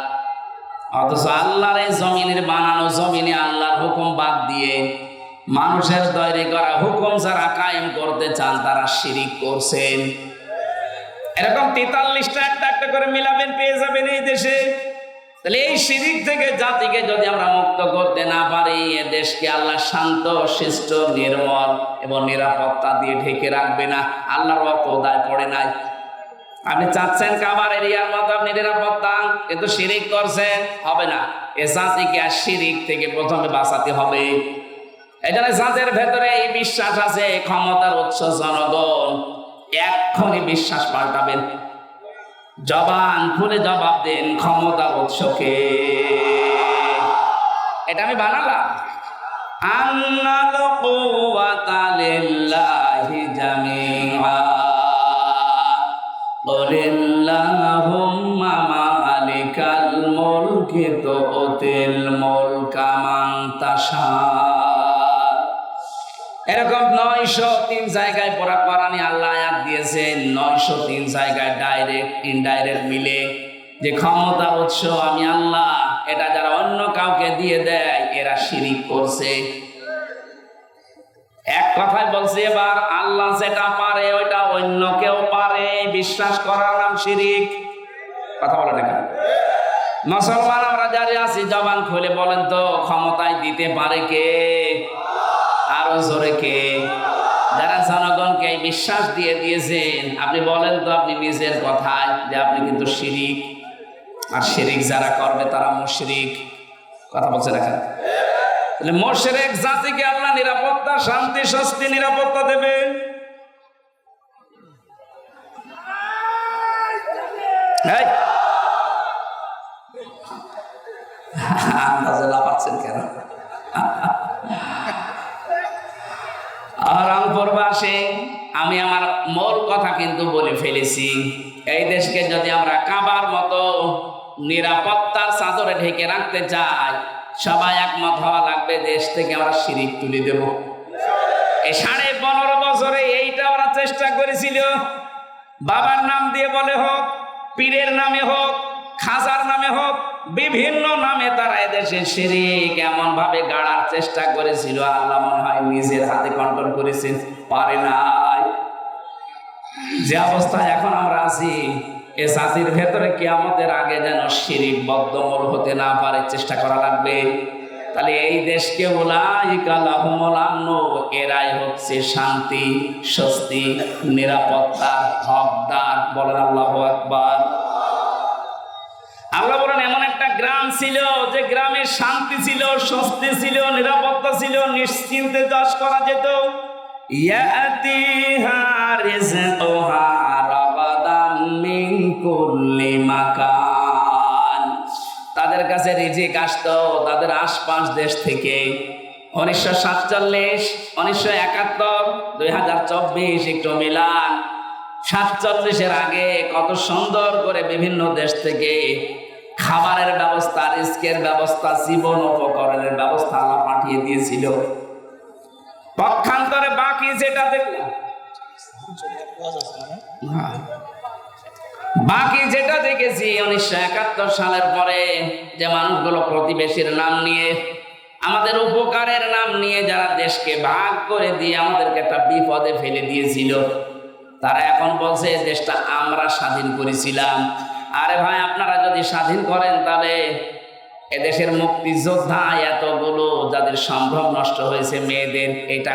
Speaker 1: অথচ আল্লাহর এই জমিনের বানানো জমিনে আল্লাহর হুকুম বাদ দিয়ে মানুষের তৈরি করা হুকুম যারা কায়েম করতে চান তারা শিরিক করছেন। এরকম 43টা একটা একটা করে মিলাবেন, পেয়ে যাবেন এই দেশে। তাহলে এই শিরিক থেকে জাতিকে যদি আমরা মুক্ত করতে না পারি, এ দেশকে আল্লাহ শান্ত, শিষ্ট, নির্মল এবং নিরাপত্তা দিয়ে ঢেকে রাখবে না। আল্লাহর অত দায় পড়ে নাই। আপনি চাচ্ছেন কাবার এরিয়ার মতো আপনি নিরাপত্তা, কিন্তু শিরিক করছেন, হবে না। এ জাতিকে আর শিরিক থেকে প্রথমে বাঁচাতে হবে। এখানে যাদের ভেতরে এই বিশ্বাস আছে ক্ষমতার উৎস জনগণ, এক্ষুনি বিশ্বাস পাল্টাবেন, জবান খুলে জবাব দেন ক্ষমতার উৎসকে। এটা আমি বানালাম। আন্নাল কুওয়াতা লিল্লাহি জামিআ কুলিল্লাহুম্মা মালিকাল মুলকি তুতিল মুলকা মান তাশা। এরকম 903 জায়গায় পড়া কোরআনে আল্লাহ আয়াত দিয়েছেন, 903 জায়গায় ডাইরেক্ট ইনডাইরেক্ট মিলে যে ক্ষমতার উৎস আমি আল্লাহ, এটা যারা অন্য কাউকে দিয়ে দেয় এরা শিরিক করছে। এক কথায় বলছে এবার আল্লাহ যেটা পারে ওইটা অন্য কেউ পারে, বিশ্বাস করার নাম শিরিক। কথা বলে না কেন? মুসলমান আমরা যারা আছি জবান খুলে বলেন তো, ক্ষমতায় দিতে পারে কে? আরো জোরে কে? যারা জনগণকে বিশ্বাস দিয়ে দিয়েছেন, আপনি বলেন তো আপনি নিজের কথায় যে আপনি কিন্তু শিরিক। আর শিরিক যারা করবে তারা মুশরিক। কথা বলছে দেখেন, তাহলে মুশরিক জাতিকে আল্লাহ নিরাপত্তা, শান্তি, স্বস্তি, নিরাপত্তা দেবে। লাফাচ্ছেন কেন? রংপুরবাসী, আমি আমার মূল কথা কিন্তু বলে ফেলেছি। এই দেশকে যদি আমরা কাবার মতো নিরাপত্তার চাদরে ঢেকে রাখতে চাই, সবাই একমত হওয়া লাগবে, দেশ থেকে আমরা শিরিক তুলে দেব। এই 15.5 বছরে এইটা ওরা চেষ্টা করেছিল। বাবার নাম দিয়ে বলে হোক, পীরের নামে হোক, খাজার নামে হোক, বিভিন্ন নামে তারা এদেশে শিরিক এমন ভাবে গাড়ার চেষ্টা করেছিল, আল্লাহ মনে হয় নিজের হাতে কন্ট্রোল করেছেন, পারে নাই। যে অবস্থায় এখন আমরা আছি, এ জাতির ভেতরে কিয়ামতের আগে যেন শিরিক বদ্ধমূল হতে না পারে, চেষ্টা করা লাগবে। তাহলে এই দেশকে উলাইকা লাহুমুল আমন, এরাই হচ্ছে শান্তি, স্বস্তি, নিরাপত্তা হকদার। বলেন আল্লাহু আকবার। আল্লাহ বলেন এমন একটা গ্রাম ছিল যে গ্রামে শান্তি ছিল, স্বস্তি ছিল, নিরাপত্তা ছিল, নিশ্চিন্তে চাষ করা যেত। ইয়াতিহা রিজকুহা রাগাদাম মিন কুল্লি মাকান, তাদের কাছে রিজিক আসতো তাদের আশপাশ দেশ থেকে। 1947, 1971, 2024 একটু মিলান। 47-এর আগে কত সুন্দর করে বিভিন্ন দেশ থেকে খাবারের ব্যবস্থা, রিস্কের ব্যবস্থা, জীবন উপকরণের ব্যবস্থা আল্লাহ পাঠিয়ে দিয়েছিল। পক্ষান্তরে বাকি যেটা দেখলাম, বাকি যেটা দেখেছি 1971 সালের পরে, যে মানুষগুলো প্রতিবেশীর নাম নিয়ে, আমাদের উপকারের নাম নিয়ে যারা দেশকে ভাগ করে দিয়ে আমাদেরকে একটা বিপদে ফেলে দিয়েছিল, তারা এখন বলছে দেশটা আমরা স্বাধীন করেছিলাম। আরে ভাই, আপনারা যদি স্বাধীন করেন তাহলে এদেশের মুক্তিযোদ্ধা এতগুলো যাদের সম্ভ্রম নষ্ট হয়েছে মেয়েদের, এটা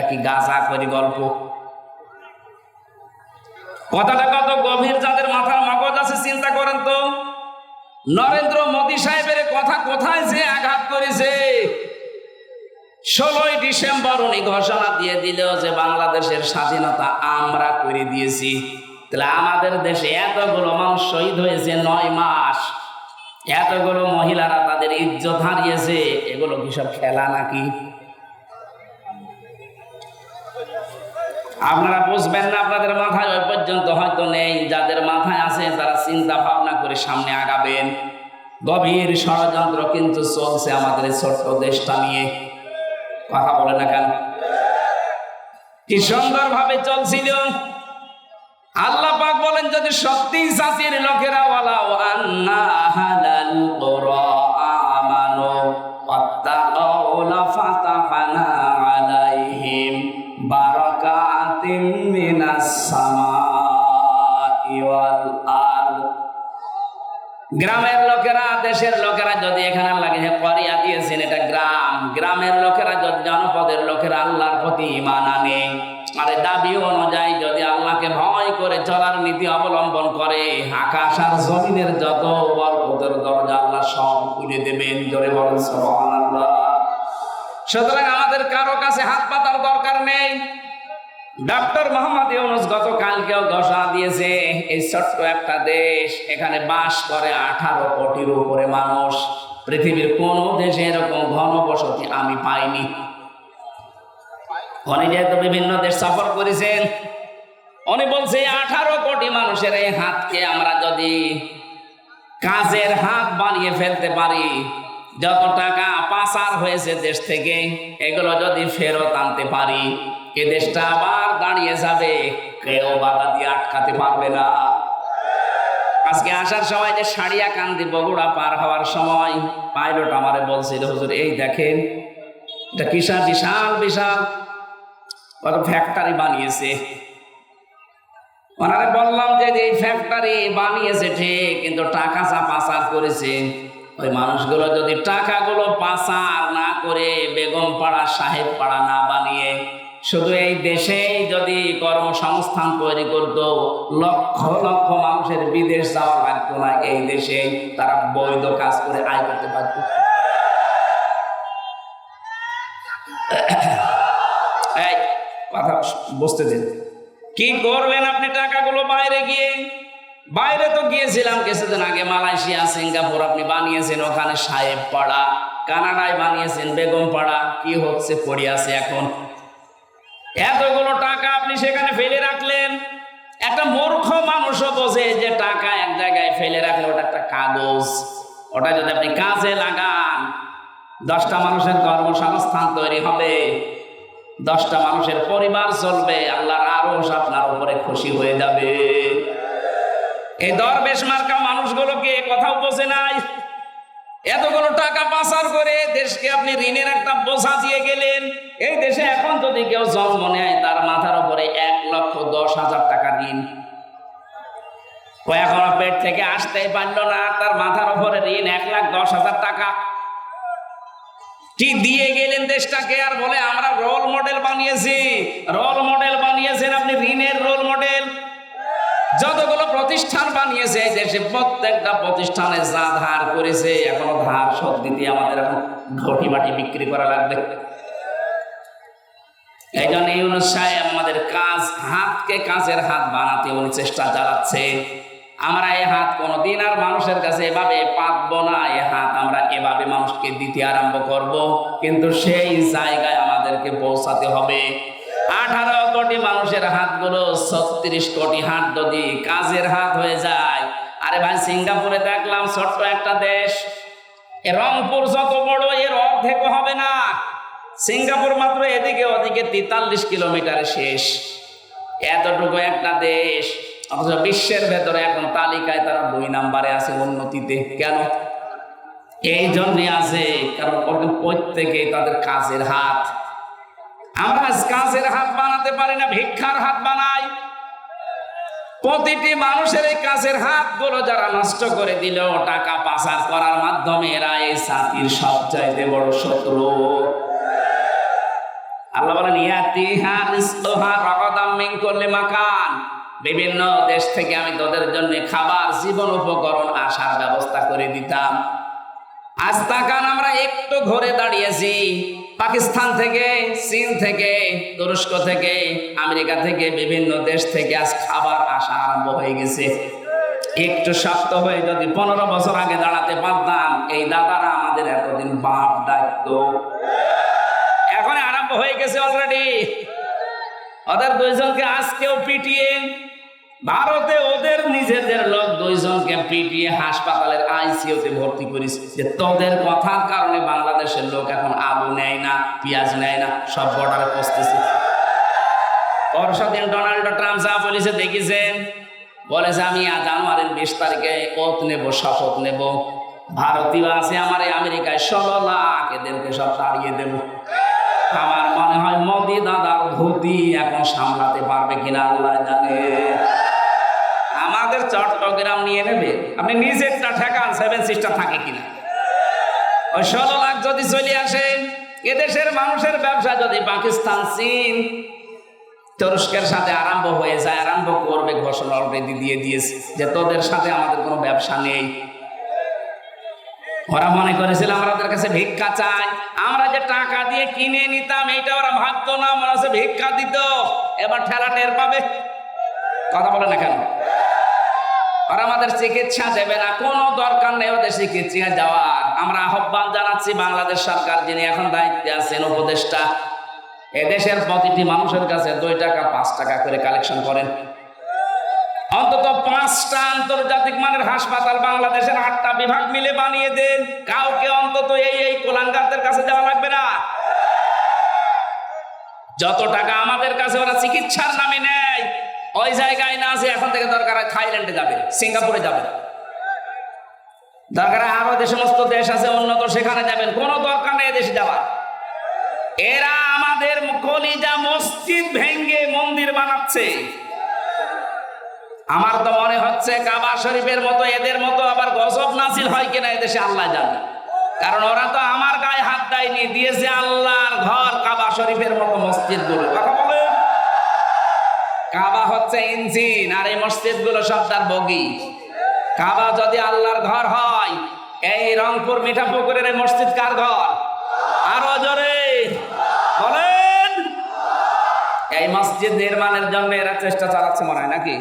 Speaker 1: কি গাঁজা করে গল্প? কথাটা কত গভীর, যাদের মাথার মগজ আছে চিন্তা করেন তো। নরেন্দ্র মোদী সাহেবের কথা কোথায় যে আঘাত করেছে। 16ই ডিসেম্বর উনি ঘোষণা দিয়ে দিল যে বাংলাদেশের স্বাধীনতা আমরা করে দিয়েছি। তাহলে আমাদের দেশে এতগুলো মানুষ শহীদ হয়েছে 9 মাস, এতগুলো মহিলারা তাদের ইজ্জত হারিয়েছে, এগুলো কি সব খেলা নাকি? আপনারা বুঝবেন না, আপনাদের মাথায় ওই পর্যন্ত হয়তো নেই। যাদের মাথায় আছে তারা চিন্তা ভাবনা করে সামনে আগাবেন। গভীর ষড়যন্ত্র কিন্তু চলছে আমাদের এই ছোট্ট দেশটা নিয়ে। কথা বলে না কেন? কি সুন্দর ভাবে চলছিল। আল্লাহ পাক বলেন, যদি সত্যি জাতির লোকেরা ওয়ালাউ আন্না হালাল কুরা আমানু ওয়াত্তাকাউ লাফাতাহনা আলাইহিম বারাকাতিম মিনাস সামাই ওয়াল আরদ। গ্রামের লোকেরা, দেশের লোকেরা যদি এখানে লাগে করিয়া দিয়েছেন, এটা গ্রাম, গ্রামের লোকেরা যদি, জনপদের লোকেরা আল্লাহর প্রতি ঈমান আনে, আরে দাবি অনুযায়ী যদি আল্লাহকে ভয় করে চলার নীতি অবলম্বন করে, আকাশ আর জমিনের যত বরকতের দরজা আল্লাহ সব খুলে দেবেন। জোরে বলেন সুবহানাল্লাহ। সুতরাং আমাদের কারো কাছে হাত পাতার দরকার নেই। ডক্টর মোহাম্মদ ইউনূস গতকালকেও ঘোষণা দিয়েছে, এই ছোট্ট একটা দেশ, এখানে বাস করে 18 কোটির উপরে মানুষ। পৃথিবীর কোন দেশে এরকম ঘনবসতি আমি পাইনি। উনি যেহেতু বিভিন্ন দেশ সফর করেছেন, উনি বলছে 18 কোটি মানুষের এই হাতকে আমরা যদি কাজের হাত বানিয়ে ফেলতে পারি। যত টাকা পাচার হয়েছে দেশ থেকে, এগুলো যদি ফেরত আনতে পারি, এ দেশটা আবার দাঁড়িয়ে যাবে, কেউ বাধা দিয়ে আটকাতে পারবে না। আজকে আসার সময় যে সারিয়াকান্দি বগুড়া পার হওয়ার সময় পাইলট আমারে বলছিল, হুজুর এই দেখেন এটা কিসা বিশাল বিশাল কত ফ্যাক্টরি বানিয়েছে। ওনারে বললাম যে এই ফ্যাক্টরি বানিয়েছে ঠিক, কিন্তু টাকা যা পাচার করেছে, ওই মানুষগুলো যদি টাকাগুলো পাচার না করে বেগম পাড়া সাহেব পাড়া না বানিয়ে শুধু এই দেশেই যদি কর্মসংস্থান তৈরি করত, লক্ষ লক্ষ মানুষের বিদেশ যাওয়া লাগতো না, এই দেশে তারা বৈধ কাজ করে আয় করতে পারত। এই কথা বুঝতে দিন। কি করবেন আপনি টাকাগুলো বাইরে গিয়ে? বাইরে তো গিয়েছিলাম কিছুদিন আগে, মালয়েশিয়া সিঙ্গাপুর আপনি বানিয়েছেন, ওখানে সাহেব পাড়া, কানাডায় বানিয়েছেন বেগম পাড়া, কি হচ্ছে পড়ে আছে এখন। এতগুলো টাকা আপনি সেখানে ফেলে রাখলেন। একটা মূর্খ মানুষও বোঝে যে টাকা এক জায়গায় ফেলে রাখলে ওটা একটা কাগজ, ওটা যদি আপনি কাজে লাগান 10টা মানুষের কর্মসংস্থান তৈরি হবে, 10টা মানুষের পরিবার চলবে, আল্লাহর আরশ আপনার উপরে খুশি হয়ে যাবে। এই দরবেশ মার্কা মানুষগুলোকে কোথাও বোঝে নাই। এতগুলো টাকা পাচার করে দেশকে আপনি ঋণের একটা বোঝা দিয়ে গেলেন। এই দেশে এখন যদি কেউ জন্ম নেয়, তার মাথার উপরে 1,10,000 টাকা ঋণ। ও এখনো পেট থেকে আসতেই পারলো না, তার মাথার উপরে ঋণ 1,10,000 টাকা। কি দিয়ে গেলেন দেশটাকে, আর বলে আমরা রোল মডেল বানিয়েছি। রোল মডেল বানিয়েছেন আপনি, ঋণের রোল মডেল। যতগুলো প্রতিষ্ঠান বানিয়েছে এই দেশে, প্রত্যেকটা প্রতিষ্ঠানে যা ধার করেছে, এখনো ধার শোধ দিতে আমাদের এখন ঘটি বাটি বিক্রি করা লাগবে। এই জন্য ইউনূস সাহেব আমাদের হাতকে কাজের হাত বানাতে উনি চেষ্টা চালাচ্ছে। আমরা এই হাত কোনোদিন আর মানুষের কাছে এভাবে পাতবো না, এই হাত আমরা এভাবে মানুষকে দিতে আরম্ভ করব, কিন্তু সেই জায়গায় আমাদেরকে পৌঁছাতে হবে। 18 কোটি মানুষের হাতগুলো 36 কোটি হাত যদি কাজের হাত হয়ে যায়। আরে ভাই, সিঙ্গাপুরে দেখলাম ছোট্ট একটা দেশ, রংপুর যত বড়, এর অর্ধেকও হবে না। সিঙ্গাপুর মাত্র এদিকে ওদিকে 43 কিলোমিটারে শেষ, এতটুকু একটা দেশ, অথচ বিশ্বের ভেতরে এখন তালিকায় তারা 2 নম্বরে আছে উন্নতিতে। কেন? এই জন্যই আছে, কারণ প্রত্যেকে তাদের কাজের হাত। আমরা কাজের হাত বানাতে পারি না, ভিক্ষার হাত বানাই। প্রতিটি মানুষের এই কাজের হাতগুলো যারা নষ্ট করে দিল টাকা পাচার করার মাধ্যমে, এরা এই জাতির সবচাইতে বড় শত্রু। আল্লাহ বলেন, ইয়াতিহা রিজকুহা রাগাদাম মিন কুল্লি মাকান, বিভিন্ন দেশ থেকে আমি তোদের জন্য খাবার, জীবন উপকরণ আসার ব্যবস্থা করে দিতাম। আজ তাকান, আমরা একটু ঘরে দাঁড়িয়েছি, পাকিস্তান থেকে, চীন থেকে, তুরস্ক থেকে, আমেরিকা থেকে, বিভিন্ন দেশ থেকে আজ খাবার আসা আরম্ভ হয়ে গেছে। একটু শক্ত হয়ে যদি 15 বছর আগে দাঁড়াতে পারতাম, এই দাদারা আমাদের এতদিন বাপ ডাকতো। এখন আরম্ভ হয়ে গেছে অলরেডি। ওদের 2 জনকে আজকেও পিটিয়ে, ভারতে ওদের নিজেদের লোক 2 জনকে পিটিয়ে হাসপাতালের আইসিইউতে ভর্তি করেছে, যে তোদের কথার কারণে বাংলাদেশের লোক এখন আলু নেয় না, পেঁয়াজ নেয় না, সব বর্ডারে পৌঁছতেছে। পরশুদিন ডোনাল্ড ট্রাম্প যা বলেছে দেখেছেন, বলেছে আমি জানুয়ারির 20 তারিখে ওত নেব, শপথ নেব, ভারতীয় আছে আমার আমেরিকায় 16 লাখ, এদেরকে সব তাড়িয়ে দেব। আমার মনে হয় মোদি দাদার ধুতি এখন সামলাতে পারবে কিনা আল্লাহ জানে। আমাদের চট্টগ্রাম নিয়ে নেবে, আপনি নিজেরটা ঠেকান, 7 সিস্টার থাকে কিনা। ওই 16 লাখ যদি চলে আসে, এদেশের মানুষের ব্যবসা যদি পাকিস্তান, চীন, তুরস্কের সাথে আরম্ভ হয়ে যায়, আরম্ভ করবে, ঘোষণা অলরেডি দিয়ে দিয়েছে যে তোদের সাথে আমাদের কোনো ব্যবসা নেই। ওরা মনে করেছিল আমাদের কাছে ভিক্ষা চাই, আমরা যে টাকা দিয়ে কিনে নিতাম এইটা ওরা ভাবতো না, মনে হচ্ছে ভিক্ষা দিত। এবার ঠেলা টের পাবে। কথা বলে না কেন? ওরা আমাদের চিকিৎসা দেবে না, কোনো দরকার নেই ওদের চিকিৎসা যাওয়ার। আমরা আহ্বান জানাচ্ছি বাংলাদেশ সরকার, যিনি এখন দায়িত্বে আছেন, উপদেষ্টা, এদেশের প্রতিটি মানুষের কাছে 2 টাকা 5 টাকা করে কালেকশন করেন। অন্তত 5টা আন্তর্জাতিক ধরনের হাসপাতাল বাংলাদেশের 8টা বিভাগ মিলে বানিয়ে দেন, কাউকে অন্তত এই কোলাঙ্গারদের কাছে যাওয়া লাগবে না। যত টাকা আমাদের কাছে ওরা চিকিৎসার নামে নেয়, ওই জায়গায় না আছে, এখন থেকে দরকার হয় থাইল্যান্ডে যাবে, সিঙ্গাপুরে যাবেন, দরকার আরো যে সমস্ত দেশ আছে উন্নত, সেখানে যাবেন, কোনো দরকার নেই দেশে যাওয়া। এরা আমাদের কলিজা মসজিদ ভেঙ্গে মন্দির বানাচ্ছে। আমার তো মনে হচ্ছে কাবা শরীফের মতো এদের মতো আবার গজব নাজিল হয় কিনা এদেশে আল্লাহ জানে, কারণ ওরা তো আমার গায়ে হাত দেয়নি, দিয়েছে আল্লাহর ঘর কাবা শরীফের মতো মসজিদ গুলো। কথা বলেন, কাবা হচ্ছে ইঞ্জিন আর এই মসজিদ গুলো সব তার বগি। কাবা যদি আল্লাহর ঘর হয়, এই রংপুর মিঠাপুকুরের এই মসজিদ কার ঘর? আরো জোরে বলেন। এই মসজিদ নির্মাণের জন্য এরা চেষ্টা চালাচ্ছে মনে হয় নাকি,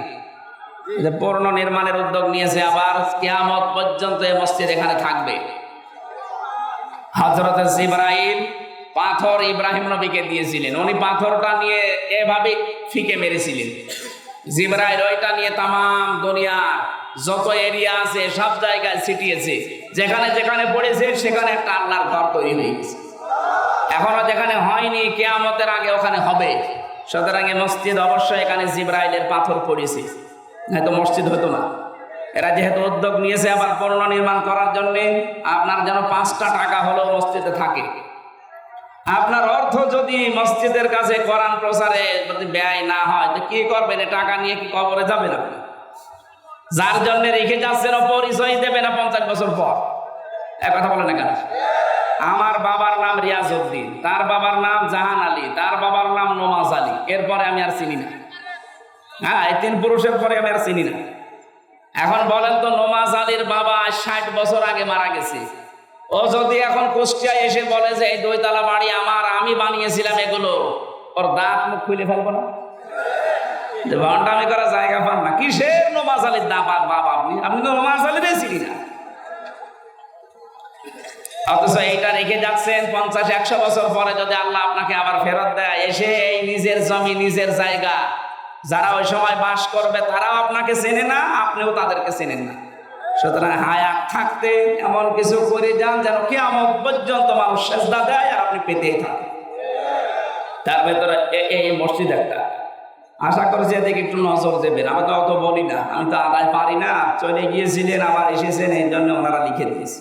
Speaker 1: যে পূর্ণ নির্মাণের উদ্যোগ নিয়েছে, আবার কিয়ামত পর্যন্ত এই মসজিদ এখানে থাকবে। হযরত জিবরাইল পাথর ইব্রাহিম নবীকে দিয়েছিলেন, উনি পাথরটা নিয়ে এভাবে ফিকে মেরেছিলেন। জিবরাইল ওইটা নিয়ে তামাম দুনিয়া যত এরিয়া আছে সব জায়গায় ছিটিয়েছে, যেখানে যেখানে পড়েছে সেখানে একটা আল্লাহর ঘর তৈরি হয়ে গেছে। এখনো যেখানে হয়নি, কিয়ামতের আগে ওখানে হবে। সুতরাং মসজিদ অবশ্যই এখানে জিবরাইলের পাথর পড়েছে, হয়তো মসজিদ হতো না। এরা যেহেতু উদ্যোগ নিয়েছে আবার পূর্ণ নির্মাণ করার জন্য, আপনার যেন 5টা টাকা হলেও মসজিদে থাকে। আপনার অর্থ যদি মসজিদের কাছে কোরআন প্রচারে যদি ব্যয় না হয়, তো কি করবেন? টাকা নিয়ে কি কবরে যাবেন আপনি? যার জন্য রেখে যাচ্ছেন পরিচয় দেবে না 50 বছর পর। এক কথা বলে না কেন? আমার বাবার নাম রিয়াজউদ্দিন, তার বাবার নাম জাহান আলী, তার বাবার নাম নমাজ আলী, এরপরে আমি আর চিনি না। হ্যাঁ, এই 3 পুরুষের পরে আমি আর চিনি না। এখন বলেন তো, নমাজ আলীর বাবা 60 বছর আগে মারা গেছে, ও যদি এখন কুষ্টিয়ায় এসে বলে যে এই 2 তলা বাড়ি আমার, আমি বানিয়েছিলাম এগুলো, ওর দাঁত মুখ খুলে ফেলবো না? ভণ্ডামি করা জায়গা পান না। কিসের নমাজ আলীর বাবা? আপনি তো নমাজ আলীরই চিনি না, অথচ এইটা রেখে যাচ্ছেন। 50-100 বছর পরে যদি আল্লাহ আপনাকে আবার ফেরত দেয়, এসে এই নিজের জমি নিজের জায়গা, যারা ওই সময় বাস করবে তারাও আপনাকে চেনে না, আপনিও তাদেরকে চেনেন না। সুতরাং হায়াত থাকতে এমন কিছু করে যান যেন কিয়ামত পর্যন্ত মানুষ সেজদা দেয় আর আপনি পেতেই থাকেন। তার ভেতরে এই মসজিদ একটা, আশা করছি এদিকে একটু নজর দেবেন। আমি তো অত বলি না, আমি তো আদায় পারি না। চলে গিয়েছিলেন, আবার এসেছেন, এই জন্য ওনারা লিখে দিয়েছে।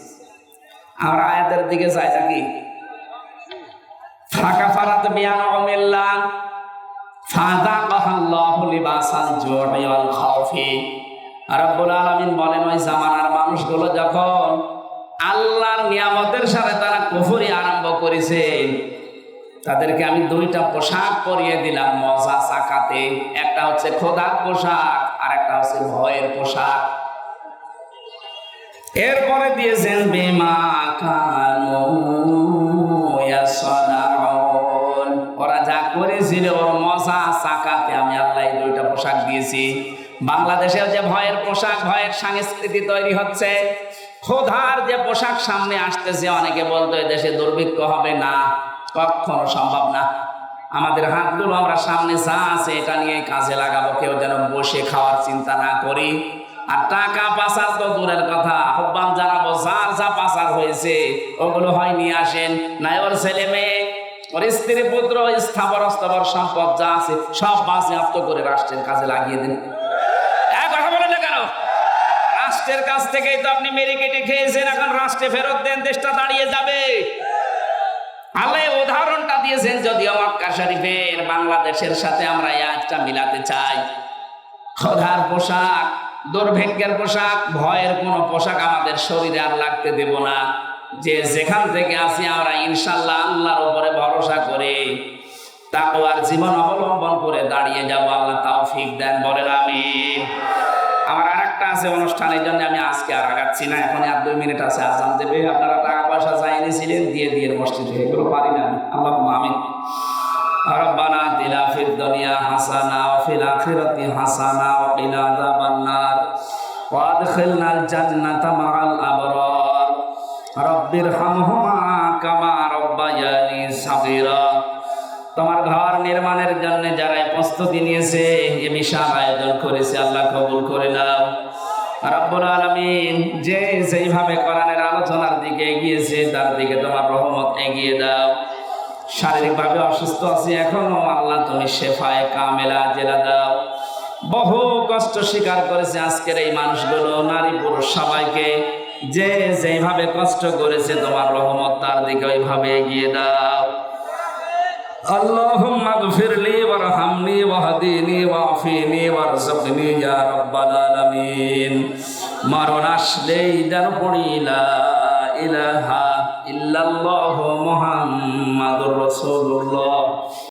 Speaker 1: আমরা আয়াতের দিকে যাই নাকি? ফাঁকা ফারাত বিয়ান অমিল্লাহ ফাযাকাল্লাহু লিবাসাল জু'i ওয়াল খাউফি। রব্বুল আলামিন বলেন, ওই জামানার মানুষগুলো যখন আল্লাহর নিয়ামতের সাথে তারা কুফরি আরম্ভ করেছে, তাদেরকে আমি 2টা পোশাক পরিয়ে দিলাম মজা চাকাতে। একটা হচ্ছে খোদার পোশাক, আর একটা হচ্ছে ভয়ের পোশাক। এরপরে দিয়েছেন বিমা কানু ইয়াসনাউন, ওরা যা করেছিল ওর মজা চাকাতে আমি আল্লাহ এই 2টা পোশাক দিয়েছি। বাংলাদেশেও যে ভয়ের পোশাক, ভয়ের সংস্কৃতি তৈরি হচ্ছে, খোদার যে পোশাক সামনে আসতেছে, অনেকে বলতো দেশে দুর্ভিক্ষ হবে না, কখনো সম্ভব না। আমাদের হাতগুলো আমরা সামনে যা আছে এটা নিয়ে কাজে লাগাবো, কেউ যেন বসে খাওয়ার চিন্তা না করি। আর টাকা পাচার তো দূরের কথা, আহ্বান জানাবো, যার যা পাচার হয়েছে ওগুলো হয় নিয়ে আসেন, নাই ওর ছেলে মেয়ে, ওর স্ত্রী পুত্র, স্থাবর অস্থাবর সম্পদ যা আছে সব বাজেয়াপ্ত করে রাষ্ট্রের কাজে লাগিয়ে দেন। কথা বলেন না কেন? রাষ্ট্রের কাছ থেকেই তো আপনি মেরে কেটে খেয়েছেন, এখন রাষ্ট্রে ফেরত দেন, দেশটা দাঁড়িয়ে যাবে। আল্লাহ উদাহরণটা দিয়েছেন, যদিও মক্কা শরীফের বাংলাদেশের সাথে আমরা এই আয়াতটা মিলাতে চাই। খোদার পোশাক, দুর্ভিক্ষের পোশাক, ভয়ের কোনো পোশাক আমাদের শরীরে আর লাগতে দেব না। যে যেখান থেকে আসি আমরা ইনশাআল্লাহ আল্লাহর উপরে ভরসা করে তাকওয়ার জীবন অবলম্বন করে দাঁড়িয়ে যাব। আল্লাহ তৌফিক দেন, বলেন আমিন। আমার আরেকটা আছে অনুষ্ঠানের জন্য আমি আজকে আর আগাচ্ছি না, এখন আর 2 মিনিট আছে, আজান দেবে। আপনারা টাকা পয়সা চাইছিলেন, দিয়ে মসজিদে, এগুলো পারি না। আল্লাহুম্মা আমিন। রব্বানা আতিনা ফিদ দুনিয়া হাসানা ওয়া ফিল আখিরাতি হাসানা ওয়া কিনা আযাবান নার ওয়া আদখিলনাল জান্নাতা মা'আল আবরার রব্বিরহামহুমা কামা রাব্বায়ানি সাগীরা। তোমার ঘর নির্মাণের জন্য যারা প্রস্তুতি নিয়েছে, এ বিশাল আয়োজন করেছে, আল্লাহ কবুল করে নাও। রাব্বুল আলামিন যে যেইভাবে কোরআনের আলোচনার দিকে এগিয়েছে তার দিকে তোমার রহমত এগিয়ে দাও। শারীরিকভাবে অসুস্থ আছি এখনো, আল্লাহ তুমি শেফায়ে কামেলা জেলা দাও। বহু কষ্ট স্বীকার করেছে আজকের এই মানুষগুলো, নারী পুরুষ সবাইকে, যে যেইভাবে কষ্ট করেছে তোমার রহমত তার দিকে ওইভাবে এগিয়ে দাও। আল্লাহুম্মা গফিরলি ওয়ারহামনি ওয়াহদিনি ওয়াফিনি ওয়ারযুকনি ইয়া রাব্বাল আলামিন। মরণ আসলেই যেন পড়ি লা ইলাহা ইল্লাল্লাহু মুহাম্মাদুর রাসূলুল্লাহ।